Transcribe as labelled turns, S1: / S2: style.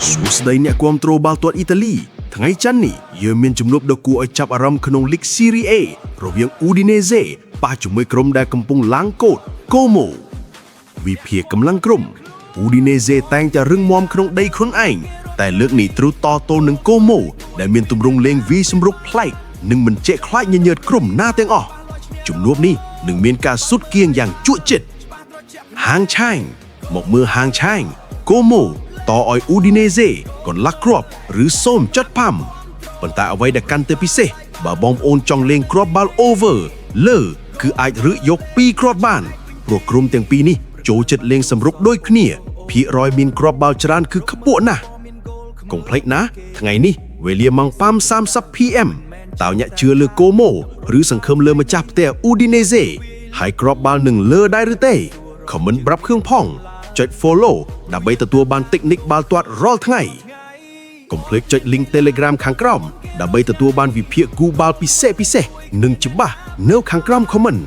S1: សួស្តីអ្នកគាំទ្របាល់ទាត់អ៊ីតាលីថ្ងៃច័ន្ទនេះយើងមានជំនួបដ៏គួរឲ្យចាប់អារម្មណ៍ក្នុងលីក Serie A រវាង Udinese ប៉ះជាមួយក្រុមដែលកំពុងឡើងកូដ Como វិភាគកម្លាំងក្រុម Udinese តែងតែរឹងមាំក្នុងដីខ្លួនឯងតែលើកនេះត្រូវតទល់នឹង Como ដែលមានទម្រង់លេងវាយសម្រុកប្លែកនិងមិនចេះខ្លាចញញើតក្រុមណាទាំងអស់ជំនួបនេះនឹងមានការស៊ុតគៀងយ៉ាងជក់ចិត្តហាងឆាញមកមើលហាងឆាញ Como តឲ្យ Udinese កន្លះគ្រាប់ឬសូមចុចប៉ាំប៉ុន្តែអ្វីដែលកាន់តែពិសេសបើបងប្អូនចង់លេងគ្រាប់បាល់ over លើគឺអាចរឹកយក2គ្រាប់បានព្រោះក្រុមទាំងពីរនេះចូលចិត្តលេងសម្រុកដូចគ្នាភាគរយមានគ្រាប់បាល់ច្រើនគឺខ្ពស់ណាស់កុំភ្លេចណាថ្ងៃនេះវេលាម៉ោង 5:30 PM តើអ្នកជឿលើ Como ឬសង្ឃឹមលើម្ចាស់ផ្ទះ Udinese ហើយគ្រាប់បាល់នឹងលើដែរឬទេ comment ប្រាប់ខឿងផងចុច follow ដើម្បីទទួលបានតិចនិកបាល់ទាត់រាល់ថ្ងៃកុំភ្លេចចុច link Telegram ខាងក្រោមដើម្បីទទួលបានវិភាគគូបាល់ពិសេសៗនិងច្បាស់នៅខាងក្រោម comment